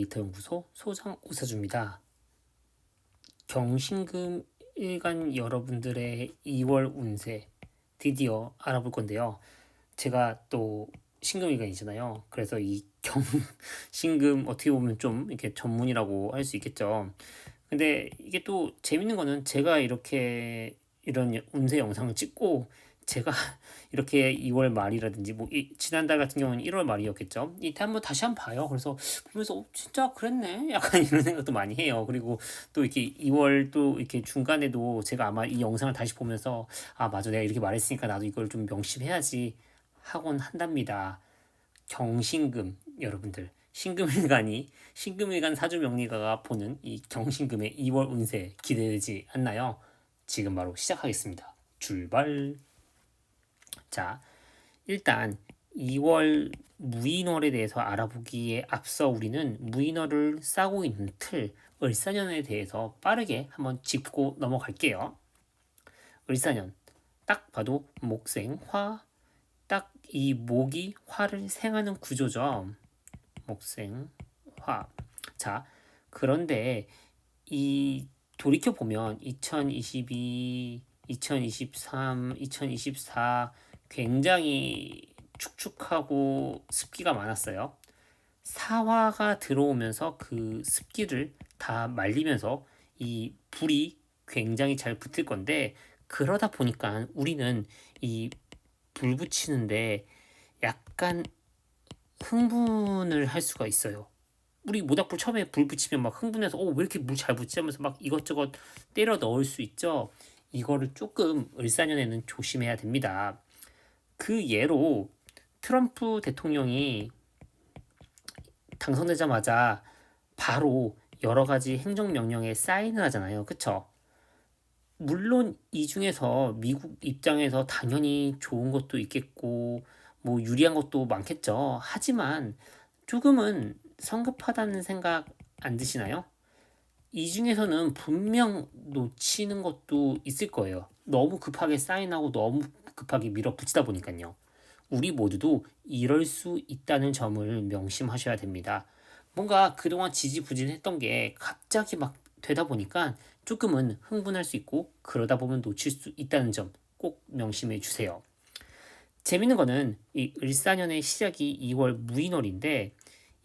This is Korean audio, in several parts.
데이터연구소 소장 오사주입니다. 경신금 일간 여러분들의 2월 운세 드디어 알아볼 건데요. 제가 또 신금일간이잖아요. 그래서 이 경신금 어떻게 보면 좀 이렇게 전문이라고 할 수 있겠죠. 근데 이게 또 재밌는 거는 제가 이렇게 이런 운세 영상을 찍고 제가 이렇게 2월 말이라든지 뭐 지난달 같은 경우는 1월 말이었겠죠. 이때 한번 다시 한번 봐요. 그래서 보면서 진짜 그랬네. 약간 이런 생각도 많이 해요. 그리고 또 이렇게 2월 또 이렇게 중간에도 제가 아마 이 영상을 다시 보면서 아 맞아 내가 이렇게 말했으니까 나도 이걸 좀 명심해야지 하곤 한답니다. 경신금 여러분들 신금일간 사주명리가가 보는 이 경신금의 2월 운세 기대되지 않나요? 지금 바로 시작하겠습니다. 출발. 자, 일단 2월 무인월에 대해서 알아보기에 앞서 우리는 무인월을 싸고 있는 틀, 을사년에 대해서 빠르게 한번 짚고 넘어갈게요. 을사년, 딱 봐도 목생, 화, 딱 이 목이 화를 생하는 구조죠. 목생, 화. 자, 그런데 이 돌이켜 보면 2022, 2023, 2024 굉장히 축축하고 습기가 많았어요. 사화가 들어오면서 그 습기를 다 말리면서 이 불이 굉장히 잘 붙을 건데 그러다 보니까 우리는 이 불 붙이는데 약간 흥분을 할 수가 있어요. 우리 모닥불 처음에 불 붙이면 막 흥분해서 왜 이렇게 물 잘 붙지 하면서 막 이것저것 때려 넣을 수 있죠. 이거를 조금 을사년에는 조심해야 됩니다. 그 예로 트럼프 대통령이 당선되자마자 바로 여러 가지 행정명령에 사인을 하잖아요. 그쵸? 물론 이 중에서 미국 입장에서 당연히 좋은 것도 있겠고 뭐 유리한 것도 많겠죠. 하지만 조금은 성급하다는 생각 안 드시나요? 이 중에서는 분명 놓치는 것도 있을 거예요. 너무 급하게 사인하고 너무 급하게 밀어붙이다 보니까요. 우리 모두도 이럴 수 있다는 점을 명심하셔야 됩니다. 뭔가 그동안 지지부진했던 게 갑자기 막 되다 보니까 조금은 흥분할 수 있고 그러다 보면 놓칠 수 있다는 점 꼭 명심해 주세요. 재밌는 거는 이 을사년의 시작이 2월 무인월인데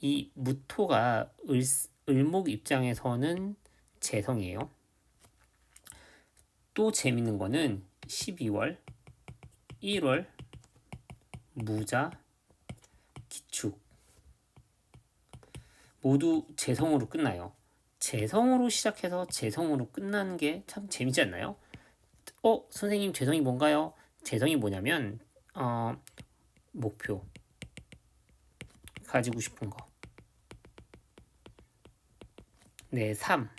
이 무토가 을목 입장에서는 재성이에요. 또 재밌는 거는 12월, 1월, 무자, 기축 모두 재성으로 끝나요. 재성으로 시작해서 재성으로 끝나는 게 참 재밌지 않나요? 선생님 재성이 뭔가요? 재성이 뭐냐면 목표 가지고 싶은 거. 내 삶.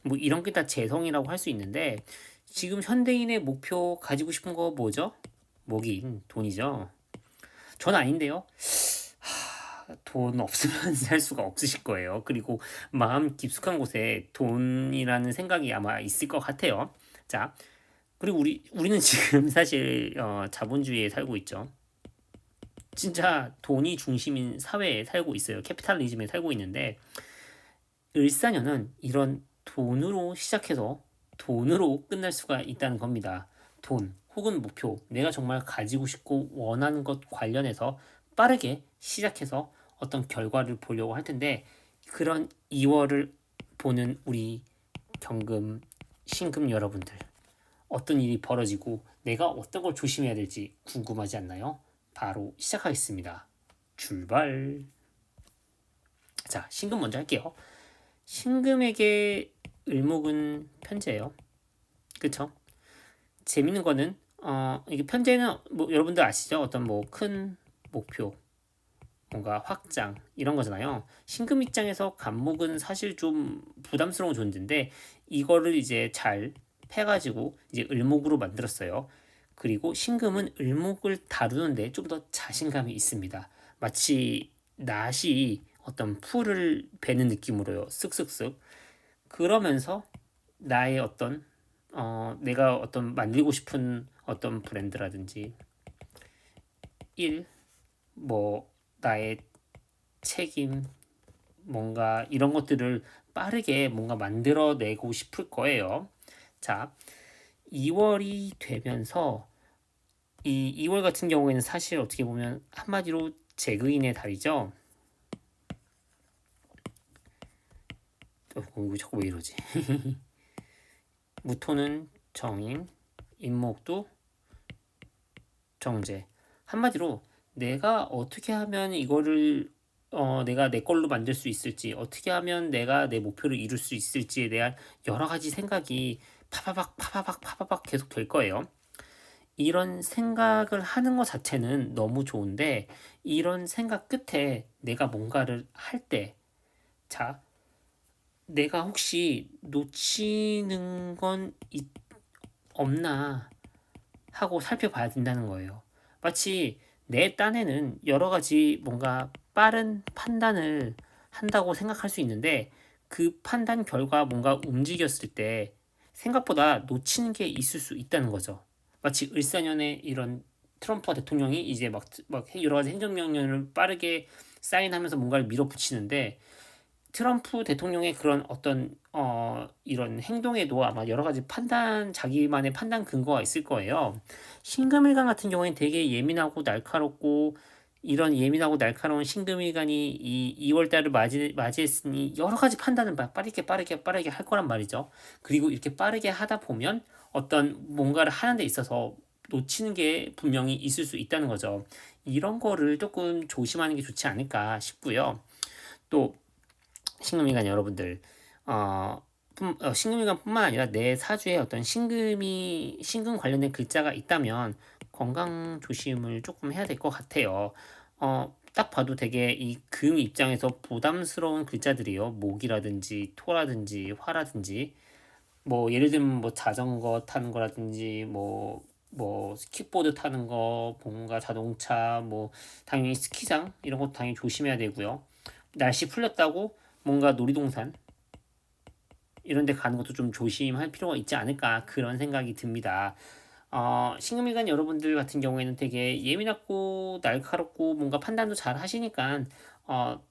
뭐 이런 게 다 재성이라고 할 수 있는데 지금 현대인의 목표 가지고 싶은 거 뭐죠? 뭐긴 돈이죠. 전 아닌데요. 돈 없으면 살 수가 없으실 거예요. 그리고 마음 깊숙한 곳에 돈이라는 생각이 아마 있을 것 같아요. 자, 그리고 우리는 지금 사실 자본주의에 살고 있죠. 진짜 돈이 중심인 사회에 살고 있어요. 캐피탈리즘에 살고 있는데 을사년은 이런 돈으로 시작해서 돈으로 끝날 수가 있다는 겁니다. 돈 혹은 목표, 내가 정말 가지고 싶고 원하는 것 관련해서 빠르게 시작해서 어떤 결과를 보려고 할 텐데 그런 2월을 보는 우리 경금, 신금 여러분들 어떤 일이 벌어지고 내가 어떤 걸 조심해야 될지 궁금하지 않나요? 바로 시작하겠습니다. 출발. 자, 신금 먼저 할게요. 신금에게 을목은 편제예요. 그쵸? 재밌는 거는 이게 편제는 뭐 여러분들 아시죠? 어떤 뭐 큰 목표, 뭔가 확장 이런 거잖아요. 신금 입장에서 간목은 사실 좀 부담스러운 존재인데 이거를 이제 잘 패가지고 이제 을목으로 만들었어요. 그리고 신금은 을목을 다루는데 좀 더 자신감이 있습니다. 마치 낫이 어떤 풀을 베는 느낌으로요. 쓱쓱쓱. 그러면서 나의 어떤 내가 어떤 만들고 싶은 어떤 브랜드라든지 일, 뭐 나의 책임, 뭔가 이런 것들을 빠르게 뭔가 만들어내고 싶을 거예요. 자, 2월이 되면서 이 2월 같은 경우에는 사실 어떻게 보면 한마디로 재그인의 달이죠. 이거 자꾸 왜 이러지? 무토는 정인, 임목도 정제. 한마디로 내가 어떻게 하면 이거를 내가 내 걸로 만들 수 있을지, 어떻게 하면 내가 내 목표를 이룰 수 있을지에 대한 여러 가지 생각이 파바박 계속 될 거예요. 이런 생각을 하는 것 자체는 너무 좋은데, 이런 생각 끝에 내가 뭔가를 할 때, 자, 내가 혹시 놓치는 건 없나 하고 살펴봐야 된다는 거예요. 마치 내 딴에는 여러 가지 뭔가 빠른 판단을 한다고 생각할 수 있는데, 그 판단 결과 뭔가 움직였을 때 생각보다 놓치는 게 있을 수 있다는 거죠. 마치 을사년에 이런 트럼프 대통령이 이제 막 여러 가지 행정명령을 빠르게 사인하면서 뭔가를 밀어붙이는데, 트럼프 대통령의 그런 어떤 이런 행동에도 아마 여러 가지 자기만의 판단 근거가 있을 거예요. 신금일간 같은 경우에는 되게 예민하고 날카롭고, 이런 예민하고 날카로운 신금일간이 이 2월 달을 맞이했으니 여러 가지 판단을 빠르게 할 거란 말이죠. 그리고 이렇게 빠르게 하다 보면 어떤 뭔가를 하는 데 있어서 놓치는 게 분명히 있을 수 있다는 거죠. 이런 거를 조금 조심하는 게 좋지 않을까 싶고요. 또 신금일간 여러분들, 신금일간뿐만 아니라 내 사주에 어떤 신금 관련된 글자가 있다면 건강 조심을 조금 해야 될 것 같아요. 딱 봐도 되게 이 금 입장에서 부담스러운 글자들이요. 목이라든지 토라든지 화라든지, 뭐 예를 들면 뭐 자전거 타는 거라든지, 뭐 스킥보드 타는 거, 뭔가 자동차, 뭐 당연히 스키장 이런 것도 당연히 조심해야 되고요. 날씨 풀렸다고 뭔가 놀이동산 이런 데 가는 것도 좀 조심할 필요가 있지 않을까, 그런 생각이 듭니다. 신금일간 여러분들 같은 경우에는 되게 예민하고 날카롭고 뭔가 판단도 잘 하시니까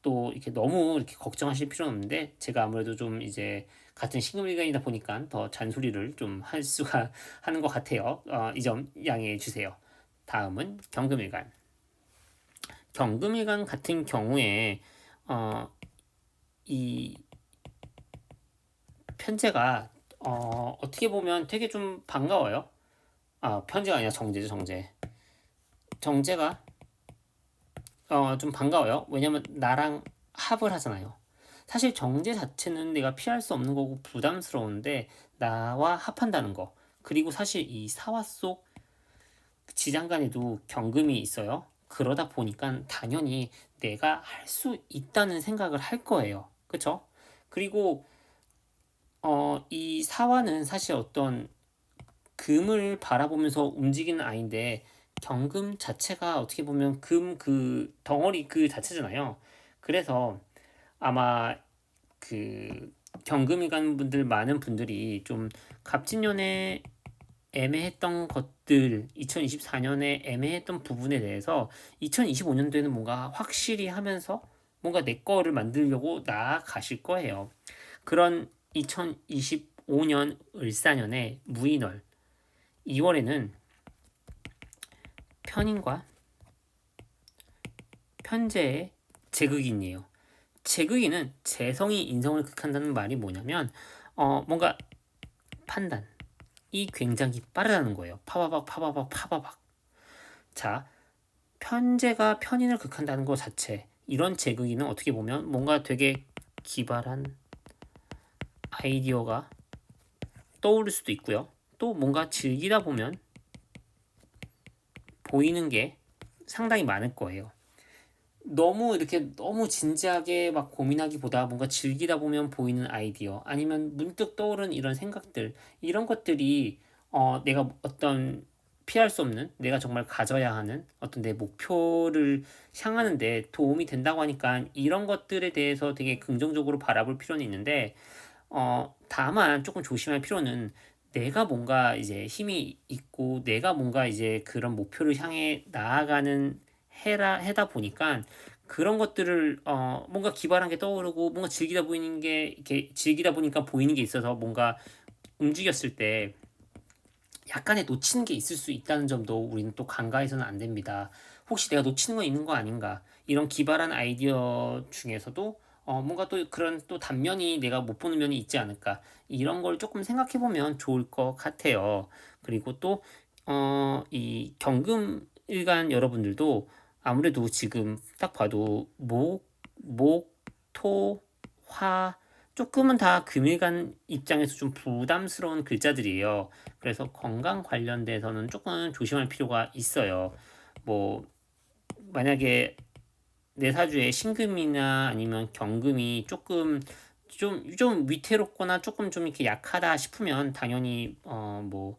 또 이렇게 너무 이렇게 걱정하실 필요는 없는데, 제가 아무래도 좀 이제 같은 신금일간이다 보니까 더 잔소리를 좀 할 수가 하는 것 같아요. 이 점 양해해 주세요. 다음은 경금일간. 경금일간 같은 경우에 이 편제가 어떻게 보면 되게 좀 반가워요. 편제가 아니라 정제죠, 정제. 정제가 좀 반가워요. 왜냐면 나랑 합을 하잖아요. 사실 정제 자체는 내가 피할 수 없는 거고 부담스러운데, 나와 합한다는 거. 그리고 사실 이 사화 속 지장간에도 경금이 있어요. 그러다 보니까 당연히 내가 할 수 있다는 생각을 할 거예요. 그쵸? 그리고 이 사화는 사실 어떤 금을 바라보면서 움직이는 아이인데, 경금 자체가 어떻게 보면 금 그 덩어리 그 자체잖아요. 그래서 아마 그 경금이간 분들, 많은 분들이 좀 갑진년에 애매했던 것들, 2024년에 애매했던 부분에 대해서 2025년도에는 뭔가 확실히 하면서 뭔가 내 거를 만들려고 나아가실 거예요. 그런 2025년 을사년의 무인월 2월에는 편인과 편제의 제극인이에요. 제극인은 재성이 인성을 극한다는 말이 뭐냐면 뭔가 판단이 굉장히 빠르다는 거예요. 파바박. 자, 편제가 편인을 극한다는 것 자체, 이런 제극인은 어떻게 보면 뭔가 되게 기발한 아이디어가 떠오를 수도 있고요. 또 뭔가 즐기다 보면 보이는 게 상당히 많을 거예요. 너무 진지하게 막 고민하기보다 뭔가 즐기다 보면 보이는 아이디어, 아니면 문득 떠오른 이런 생각들, 이런 것들이 내가 어떤 피할 수 없는, 내가 정말 가져야 하는 어떤 내 목표를 향하는데 도움이 된다고 하니까, 이런 것들에 대해서 되게 긍정적으로 바라볼 필요는 있는데, 다만 조금 조심할 필요는, 내가 뭔가 이제 힘이 있고 내가 뭔가 이제 그런 목표를 향해 나아가는 해다 보니까 그런 것들을 뭔가 기발한 게 떠오르고 뭔가 즐기다 보이는 게 이렇게 즐기다 보니까 보이는 게 있어서 뭔가 움직였을 때 약간의 놓치는 게 있을 수 있다는 점도 우리는 또 간과해서는 안 됩니다. 혹시 내가 놓치는 거 있는 거 아닌가? 이런 기발한 아이디어 중에서도 뭔가 또 그런 또 단면이 내가 못 보는 면이 있지 않을까? 이런 걸 조금 생각해 보면 좋을 것 같아요. 그리고 또 이 경금 일간 여러분들도 아무래도 지금 딱 봐도 토, 화 조금은 다 금일간 입장에서 좀 부담스러운 글자들이에요. 그래서 건강 관련돼서는 조금 조심할 필요가 있어요. 뭐 만약에 내 사주에 신금이나 아니면 경금이 조금 좀 위태롭거나 조금 좀 이렇게 약하다 싶으면 당연히 뭐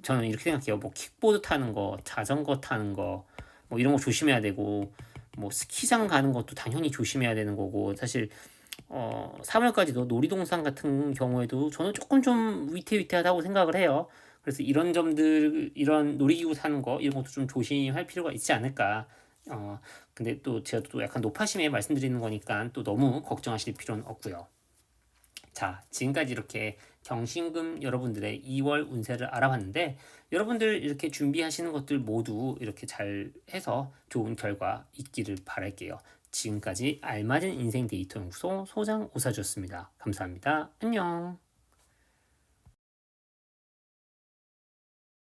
저는 이렇게 생각해요. 뭐 킥보드 타는 거, 자전거 타는 거, 뭐 이런 거 조심해야 되고, 뭐 스키장 가는 것도 당연히 조심해야 되는 거고, 사실 3월까지도 놀이동산 같은 경우에도 저는 조금 좀 위태위태하다고 생각을 해요. 그래서 이런 점들, 이런 놀이기구 타는 거, 이런 것도 좀 조심할 필요가 있지 않을까. 근데 또 제가 또 약간 노파심에 말씀드리는 거니까 또 너무 걱정하실 필요는 없고요. 자, 지금까지 이렇게 경신금 여러분들의 2월 운세를 알아봤는데 여러분들 이렇게 준비하시는 것들 모두 이렇게 잘 해서 좋은 결과 있기를 바랄게요. 지금까지 알맞은 인생 데이터 연구소 소장 오사주였습니다. 감사합니다. 안녕.